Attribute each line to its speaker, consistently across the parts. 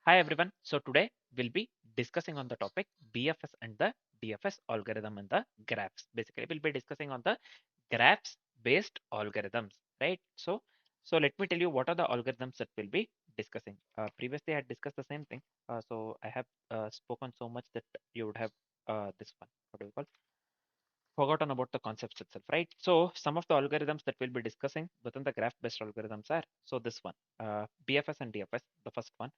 Speaker 1: Hi everyone. So today we'll be discussing on the topic BFS and the DFS algorithm and the graphs. Basically, we'll be discussing on the graphs based algorithms, right? So let me tell you what are the algorithms that we'll be discussing. Previously, I had discussed the same thing. So I have spoken so much that you would have this one. What do you call? Forgotten about the concepts itself, right? So some of the algorithms that we'll be discussing within the graph-based algorithms are, so this one, BFS and DFS, the first one,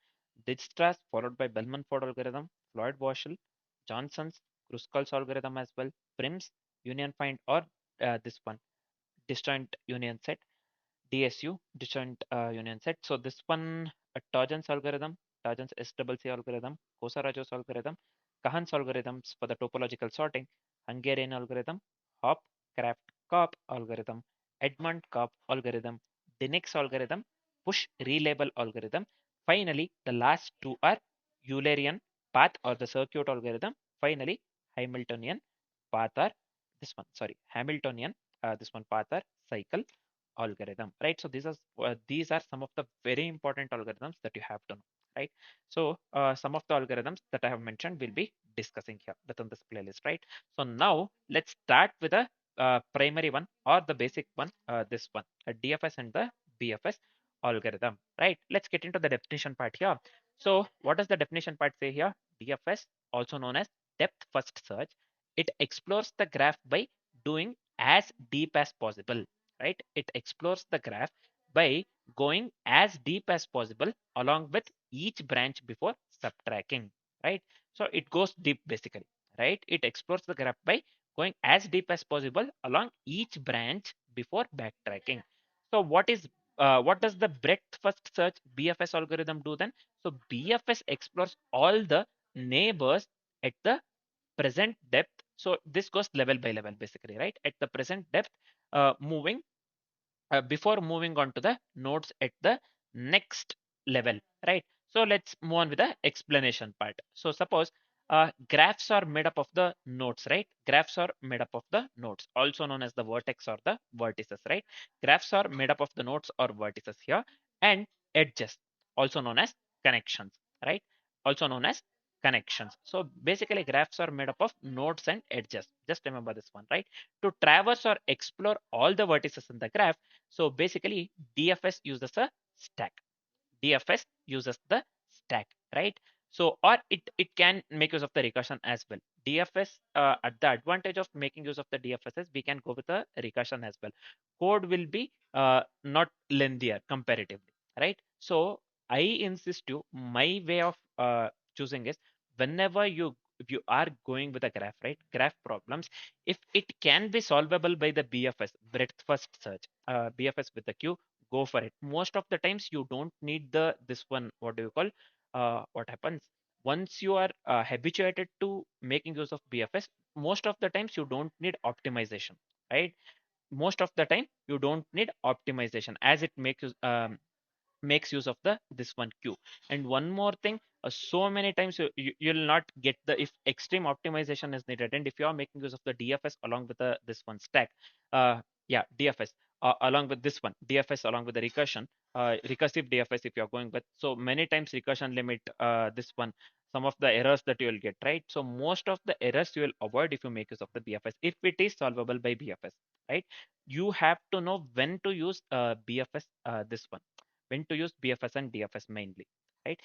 Speaker 1: Dijkstra's followed by Bellman-Ford algorithm, Floyd-Warshall, Johnson's, Kruskal's algorithm as well, Prim's union find, or this one, disjoint union set, DSU, disjoint union set. So this one, Torjans algorithm, Torjans SCC algorithm, Kosarajo's algorithm, Kahan's algorithms for the topological sorting, Hungarian algorithm, Hop, Kraft, Kopp algorithm, Edmund Kopp algorithm, Dinix algorithm, Push relabel algorithm. Finally, the last two are Eulerian path or the circuit algorithm. Finally, Hamiltonian path or this one, sorry, Hamiltonian, this one path or cycle algorithm, right? So these are some of the very important algorithms that you have to know, right? So some of the algorithms that I have mentioned will be discussing here within this playlist, right? So now let's start with the primary one or the basic one, this one, a DFS and the BFS algorithm, right? Let's get into the definition part here. So what does the definition part say here? DFS, also known as depth first search, it explores the graph by doing as deep as possible, right? It explores the graph by going as deep as possible along with each branch before subtracting, right? So it goes deep basically, right? It explores the graph by going as deep as possible along each branch before backtracking. So what does the breadth first search BFS algorithm do then? So BFS explores all the neighbors at the present depth. So this goes level by level basically, right? At the present depth, moving before moving on to the nodes at the next level, right? So let's move on with the explanation part. So suppose graphs are made up of the nodes, right? Graphs are made up of the nodes, also known as the vertex or the vertices, right? Graphs are made up of the nodes or vertices here, and edges, also known as connections, right? Also known as connections. So basically graphs are made up of nodes and edges. Just remember this one, right? To traverse or explore all the vertices in the graph, so basically DFS uses a stack. DFS uses the stack, right? So, or it can make use of the recursion as well. DFS, at the advantage of making use of the DFS is we can go with a recursion as well. Code will be not lengthier comparatively, right? So I insist you, my way of choosing is whenever if you are going with a graph, right? Graph problems, if it can be solvable by the BFS, breadth first search, BFS with the Q, go for it. Most of the times you don't need the this one, what do you call, what happens once you are habituated to making use of BFS, most of the times you don't need optimization, right? Most of the time you don't need optimization as it makes use of the this one Q. And one more thing, so many times you'll not get the, if extreme optimization is needed, and if you are making use of the DFS along with the this one stack, uh yeah, DFS along with this one DFS along with the recursion, recursive DFS, if you're going with, so many times recursion limit, this one, some of the errors that you will get, right? So most of the errors you will avoid if you make use of the BFS, if it is solvable by BFS, right? You have to know when to use BFS, this one, when to use BFS and DFS mainly, right?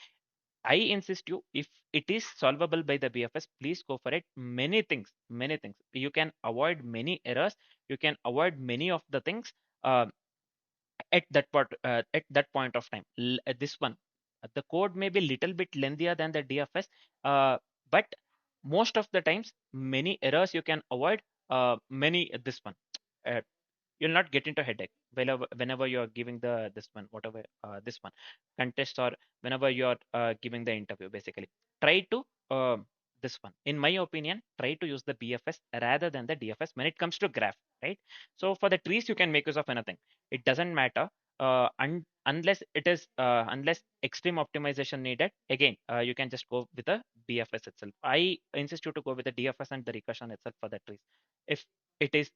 Speaker 1: I insist you, if it is solvable by the BFS, please go for it. Many things. You can avoid many errors. You can avoid many of the things uh, at that point of time. This one, the code may be little bit lengthier than the DFS, but most of the times, many errors you can avoid. Many this one. Uh, you'll not get into headache whenever you're giving the this one, whatever, this one contest, or whenever you're giving the interview. Basically try to this one, in my opinion, try to use the BFS rather than the DFS when it comes to graph, right? So for the trees you can make use of anything, it doesn't matter, unless it is unless extreme optimization needed, again you can just go with the BFS itself. I insist you to go with the DFS and the recursion itself for the trees, if it is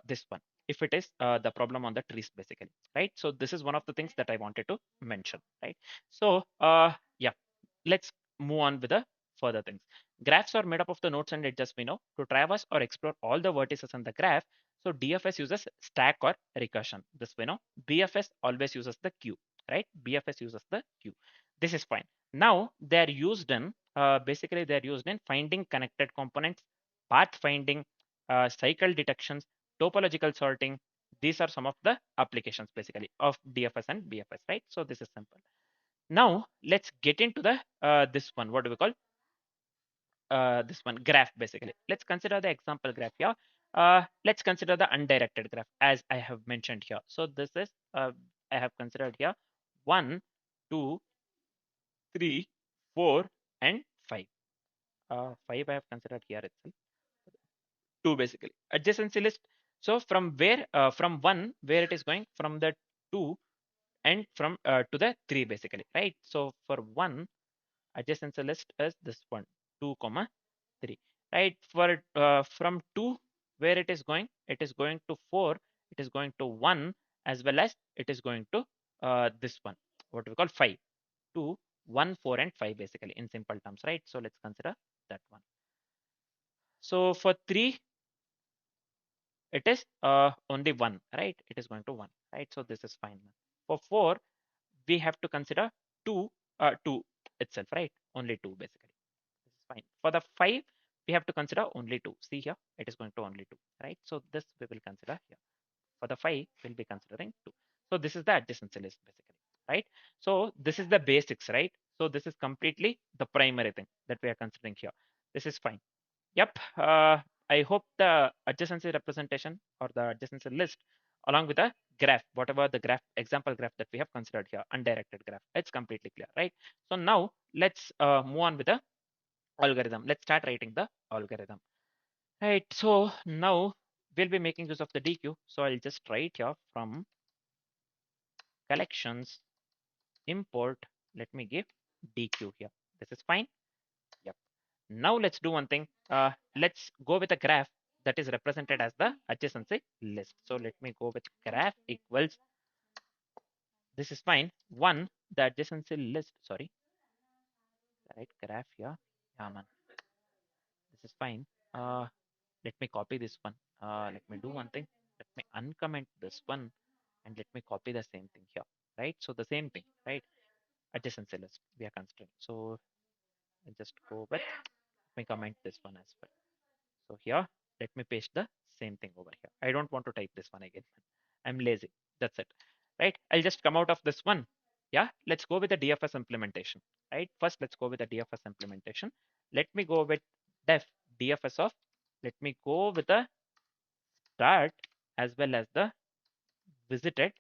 Speaker 1: this one, if it is the problem on the trees basically, right? So this is one of the things that I wanted to mention, right? So yeah, let's move on with the further things. Graphs are made up of the nodes and edges we know. To traverse or explore all the vertices in the graph, so DFS uses stack or recursion. This we know. BFS always uses the queue, right? BFS uses the queue. This is fine. Now they're used in basically they're used in finding connected components, path finding, cycle detections, topological sorting. These are some of the applications basically of DFS and BFS, right? So this is simple. Now let's get into the this one. What do we call this one? Graph basically. Let's consider the example graph here. Let's consider the undirected graph as I have mentioned here. So this is I have considered here 1, 2, 3, 4, and 5. 5 I have considered here itself. 2 basically. Adjacency list. So from where from 1 where it is going from the 2 and from to the 3 basically, right? So for 1 adjacency list is this one 2 comma 3, right? For from 2 where it is going to 4, it is going to 1, as well as it is going to this one what we call 5, 2, 1, 4, and 5 basically in simple terms, right? So let's consider that one. So for 3 it is only 1, right? It is going to 1, right? So this is fine. For 4 we have to consider 2 2 itself, right? Only 2 basically. This is fine. For the 5, we have to consider only 2. See here, it is going to only 2, right? So this we will consider here. For the 5, we'll be considering 2. So this is the adjacency list basically, right? So this is the basics, right? So this is completely the primary thing that we are considering here. This is fine. Yep. I hope the adjacency representation or the adjacency list along with the graph, whatever the graph example graph that we have considered here, undirected graph, it's completely clear, right? So now let's move on with the algorithm. Let's start writing the algorithm. Right. So now we'll be making use of the DQ. So I'll just write here from collections import. Let me give DQ here. This is fine. Yep. Now let's do one thing. Let's go with a graph that is represented as the adjacency list. So let me go with graph equals. This is fine. One, the adjacency list. Sorry. Right. Graph here. Yeah, man. This is fine. Let me copy this one. Let me do one thing. Let me uncomment this one and let me copy the same thing here, right? So the same thing, right? Adjacency list we are considering. So I'll just go with, let me comment this one as well. So here, let me paste the same thing over here. I don't want to type this one again. I'm lazy. That's it, right? I'll just come out of this one. Yeah, let's go with the DFS implementation, right? First, let's go with the DFS implementation. Let me go with def DFS of, let me go with the start as well as the visited.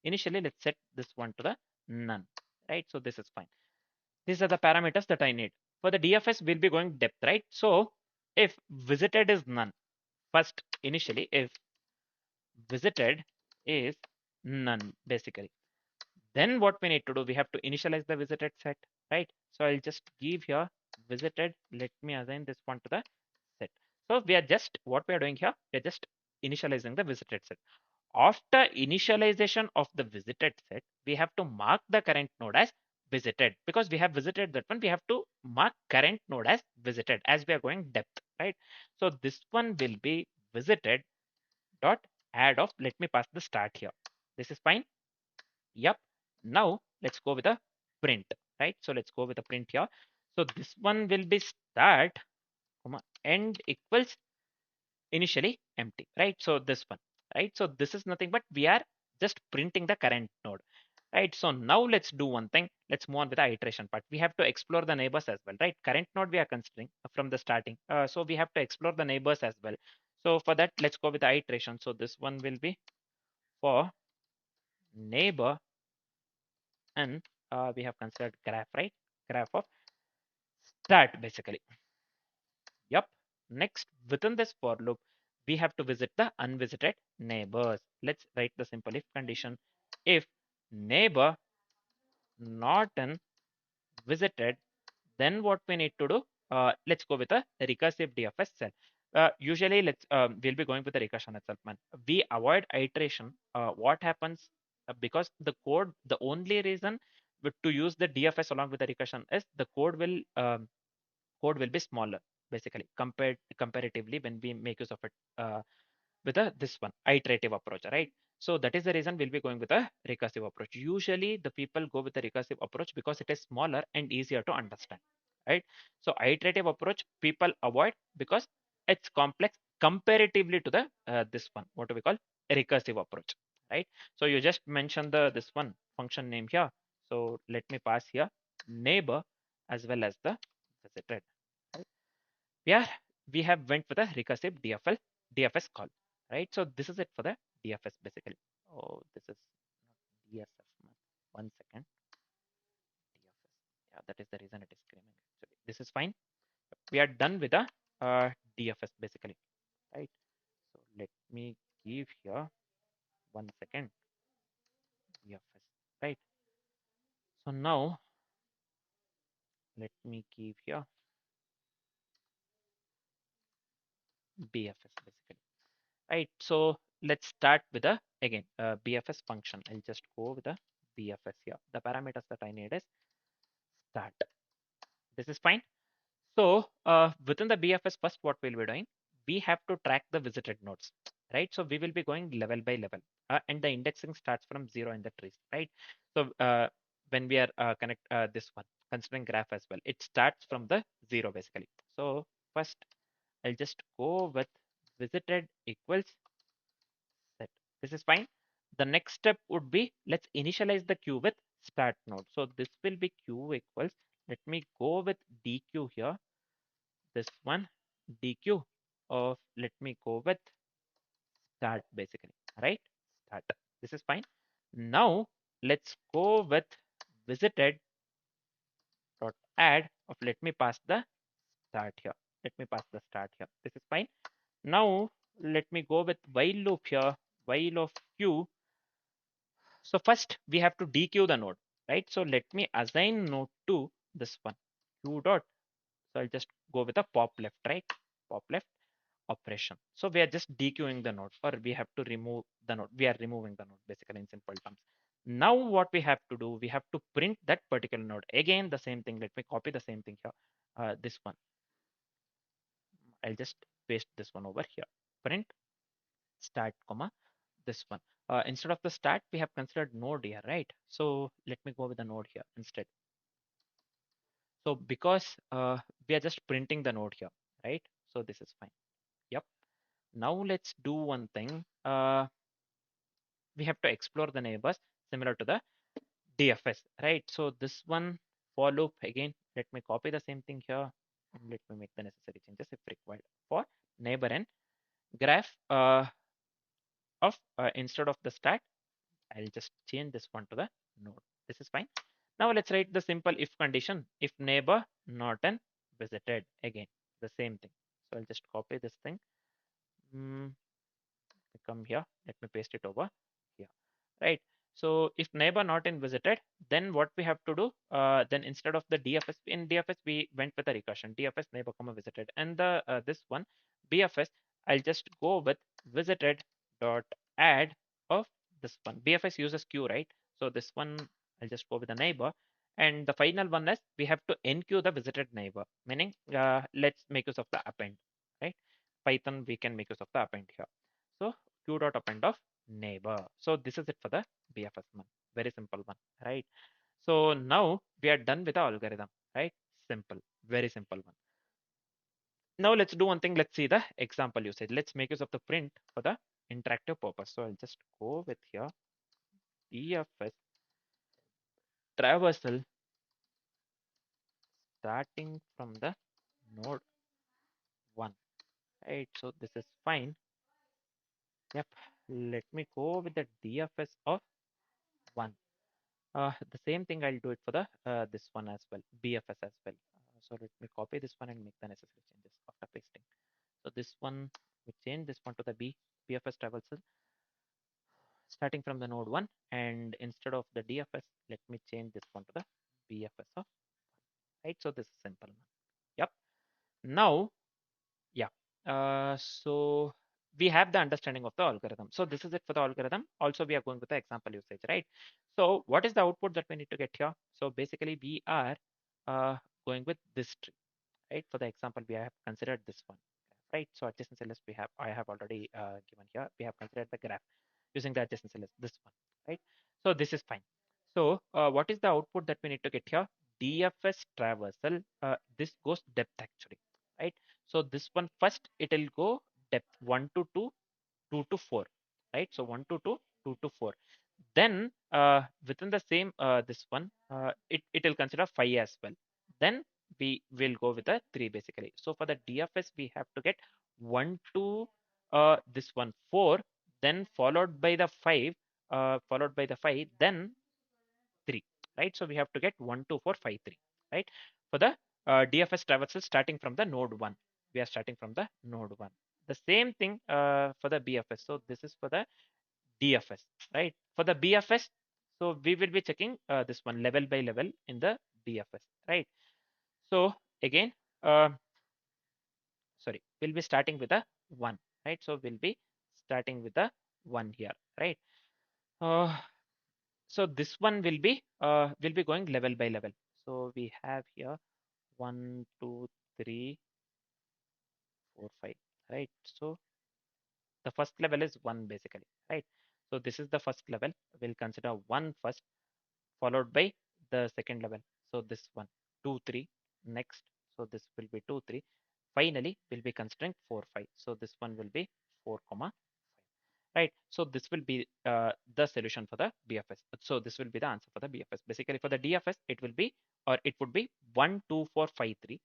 Speaker 1: Initially, let's set this one to the none, right? So this is fine. These are the parameters that I need. For the DFS, we'll be going depth, right? So if visited is none, first initially, if visited is none, basically, then what we need to do, we have to initialize the visited set, right? So I'll just give here visited. Let me assign this one to the set. So we are just, what we are doing here, we're just initializing the visited set. After initialization of the visited set, we have to mark the current node as visited because we have visited that one. We have to mark current node as visited as we are going depth, right? So this one will be visited dot add of, let me pass the start here. This is fine. Yep. Now let's go with a print, right? So let's go with a print here. So this one will be start, comma, end equals initially empty, right? So this one, right? So this is nothing but we are just printing the current node, right? So now let's do one thing. Let's move on with the iteration part. We have to explore the neighbors as well, right? Current node we are considering from the starting. So we have to explore the neighbors as well. So for that, let's go with the iteration. So this one will be for neighbor and we have considered graph, right? Graph of start basically. Yep. Next, within this for loop, we have to visit the unvisited neighbors. Let's write the simple if condition. If neighbor not in visited, then what we need to do? Let's go with a recursive DFS cell. Usually, we'll be going with the recursion itself, man. We avoid iteration. What happens because the code, the only reason to use the DFS along with the recursion is the code will be smaller basically comparatively when we make use of it with this one iterative approach, right? So that is the reason we'll be going with a recursive approach. Usually the people go with the recursive approach because it is smaller and easier to understand, right? So iterative approach people avoid because it's complex comparatively to the this one, what do we call recursive approach, right? So you just mentioned the this one function name here. So let me pass here neighbor as well as the visited. Right? Yeah, we have went for the recursive DFS call, right? So this is it for the DFS basically. Oh, this is not DSF. One second. DFS. Yeah, that is the reason it is screaming. Actually, this is fine. We are done with the DFS basically, right? So let me give here 1 second DFS, right? So now let me give here BFS basically, right? So let's start with the again BFS function. I'll just go with the BFS here. The parameters that I need is start. This is fine. So within the BFS, first what we'll be doing, we have to track the visited nodes, right? So we will be going level by level, and the indexing starts from zero in the trees, right? So when we are connect this one, considering graph as well, it starts from the zero basically. So first, I'll just go with visited equals set. This is fine. The next step would be let's initialize the queue with start node. So this will be queue equals. Let me go with DQ here. This one DQ of let me go with start basically, right? Start. This is fine. Now let's go with visited dot add of let me pass the start here. Let me pass the start here. This is fine. Now let me go with while loop here. While of queue. So first we have to dequeue the node, right? So let me assign node to this one q dot. So I'll just go with a pop left, right? Pop left operation. So we are just dequeuing the node, or we have to remove the node. We are removing the node basically in simple terms. Now what we have to do, we have to print that particular node. Again, the same thing. Let me copy the same thing here. This one. I'll just paste this one over here. Print start, comma, this one. Instead of the start, we have considered node here, right? So let me go with the node here instead. So because we are just printing the node here, right? So this is fine. Yep. Now let's do one thing. We have to explore the neighbors similar to the DFS, right? So this one for loop again, let me copy the same thing here and let me make the necessary changes if required for neighbor and graph of instead of the start, I'll just change this one to the node. This is fine. Now let's write the simple if condition. If neighbor not an visited, again, the same thing. So I'll just copy this thing. Mm, come here. Let me paste it over here. Right. So if neighbor not in visited, then what we have to do? Then instead of the DFS in DFS, we went with a recursion DFS neighbor comma visited, and the this one BFS, I'll just go with visited dot add of this one. BFS uses queue, right? So this one I'll just go with the neighbor, and the final one is we have to enqueue the visited neighbor, meaning let's make use of the append, right? Python we can make use of the append here. So q dot append of neighbor. So this is it for the BFS one. Very simple one, right? So now we are done with the algorithm, right? Simple, very simple one. Now let's do one thing. Let's see the example usage. Let's make use of the print for the interactive purpose. So I'll just go with here BFS traversal starting from the node 1, right? So this is fine. Yep. Let me go with the DFS of 1. The same thing I'll do it for the this one as well, BFS as well. So let me copy this one and make the necessary changes after pasting. So this one, we change this one to the BFS traversal starting from the node 1, and instead of the DFS, let me change this one to the BFS of, right? So this is simple one. Yep. Now, yeah. So we have the understanding of the algorithm. So this is it for the algorithm. Also, we are going with the example usage, right? So what is the output that we need to get here? So basically, we are uh, going with this tree, right? For the example, we have considered this one, right? So adjacency list I have already given here. We have considered the graph using the adjacency list, this one, right? So this is fine. So what is the output that we need to get here? DFS traversal. This goes depth actually, right? So this one first, it will go depth 1 to 2, 2 to 4, right? So 1 to 2, 2 to 4. Then within the same this one, it will consider 5 as well. Then we will go with a 3 basically. So for the DFS, we have to get 1 to this one 4, then followed by the 5, then 3, right? So we have to get 1, 2, 4, 5, 3, right? For the DFS traversal starting from the node 1. We are starting from the node 1. The same thing for the BFS. So this is for the DFS, right? For the BFS, so we will be checking this one level by level in the BFS, right? So again, uh, sorry, we'll be starting with a 1, right? So we'll be starting with a 1 here, right? Uh, so this one will be going level by level. So we have here 1, 2, 3, 4, 5, right? So the first level is 1 basically, right? So this is the first level. We'll consider 1 first, followed by the second level. So this one, 2, 3, next. So this will be 2, 3. Finally, we'll be considering 4, 5. So this one will be 4, comma 5, right? So this will be the solution for the BFS. So this will be the answer for the BFS. Basically for the DFS, it will be, or it would be 1, 2, 4, 5, 3.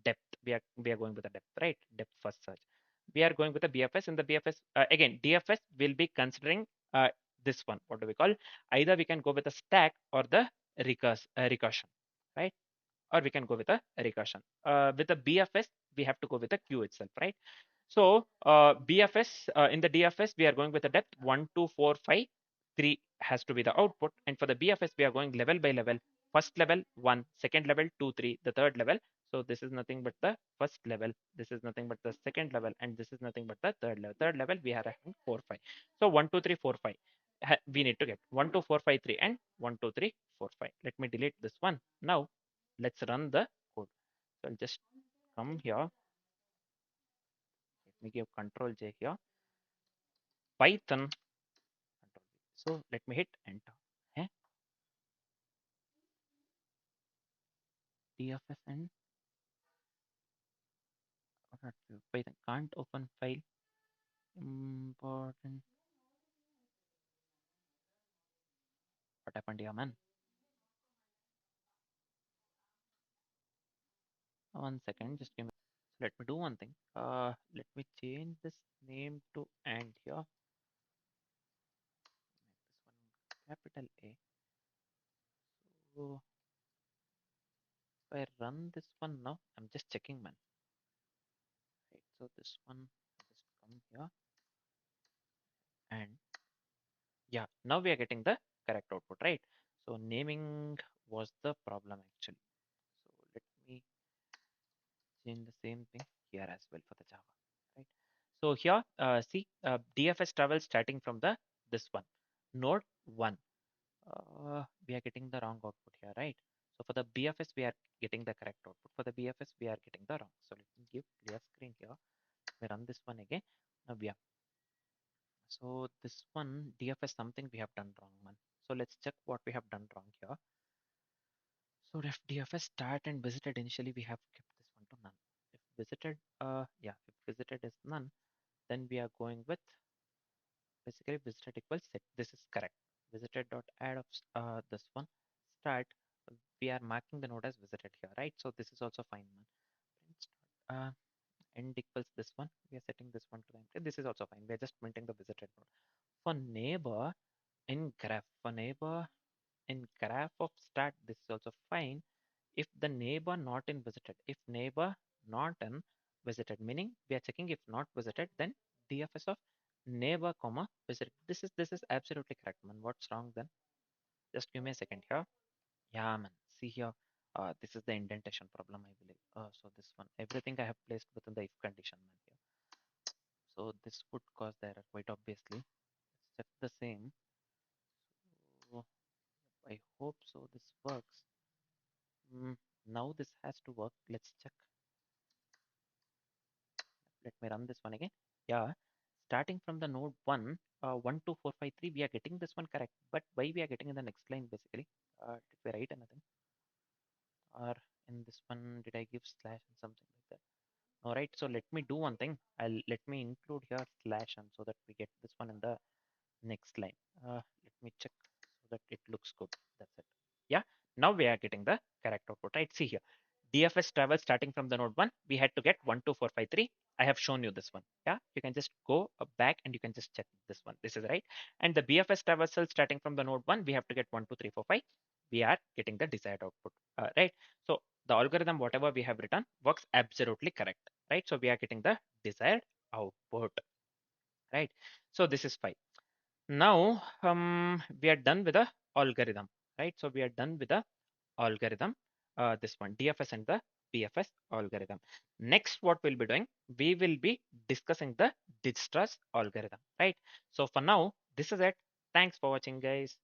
Speaker 1: Depth, we are going with the depth, right? Depth first search. We are going with the BFS. In the BFS, again, DFS will be considering this one. What do we call? Either we can go with the stack or the recursion, right? Or we can go with a recursion. With the BFS, we have to go with the queue itself, right? So BFS, in the DFS, we are going with the depth 1, 2, 4, 5, 3 has to be the output. And for the BFS, we are going level by level. First level 1, second level 2, 3, the third level. So this is nothing but the first level. This is nothing but the second level, and this is nothing but the third level. Third level we are having 4, 5. So 1, 2, 3, 4, 5. We need to get 1, 2, 4, 5, 3, and 1, 2, 3, 4, 5. Let me delete this one. Now let's run the code. So I'll just come here. Let me give Control J here. Python. So let me hit enter. Eh? DFS and Python can't open file. Important. What happened here, man? 1 second. Just give me. Let me do one thing. Let me change this name to and here. Make this one capital A. So if I run this one now, I'm just checking, man. Right. So this one, just come here, and yeah, now we are getting the correct output, right? So naming was the problem actually. So let me change the same thing here as well for the Java, right? So here, see, DFS travel starting from the this one, node 1. We are getting the wrong output here, right? So for the BFS, we are getting the correct output. For the BFS, we are getting the wrong. So let me give clear screen here. We run this one again. Now we are. So this one, DFS, something we have done wrong, man. So let's check what we have done wrong here. So if DFS start and visited initially, we have kept this one to none. If visited, yeah, if visited is none, then we are going with basically visited equals set. This is correct. Visited dot add of this one start. We are marking the node as visited here, right? So this is also fine, man. End equals this one. We are setting this one to the empty. This is also fine. We are just printing the visited node. For neighbor in graph, for neighbor in graph of start, this is also fine. If the neighbor not in visited, if neighbor not in visited, meaning we are checking if not visited, then DFS of neighbor comma visited. This is absolutely correct, man. What's wrong then? Just give me a second here. Yeah, man. See here. This is the indentation problem, I believe. So this one, everything I have placed within the if condition, man. Here. So this would cause the error quite obviously. Let's check the same. So I hope so this works. Now this has to work. Let's check. Let me run this one again. Yeah, starting from the node 1, 1, 2, 4, 5, 3, we are getting this one correct. But why we are getting in the next line basically? Did we write anything? Or in this one, did I give slash and something like that? All right, so let me do one thing. Let me include here slash and so that we get this one in the next line. Let me check so that it looks good. That's it. Yeah, now we are getting the correct output, right? See here, DFS travel starting from the node 1, we had to get 1, 2, 4, 5, 3. I have shown you this one. Yeah, you can just go back and you can just check this one. This is right. And the BFS traversal starting from the node 1, we have to get 1, 2, 3, 4, 5. We are getting the desired output, right? So the algorithm, whatever we have written, works absolutely correct, right? So we are getting the desired output, right? So this is fine. Now we are done with the algorithm, right? So we are done with the algorithm, this one, DFS and the BFS algorithm. Next, what we'll be doing, we will be discussing the Dijkstra's algorithm, right? So for now, this is it. Thanks for watching, guys.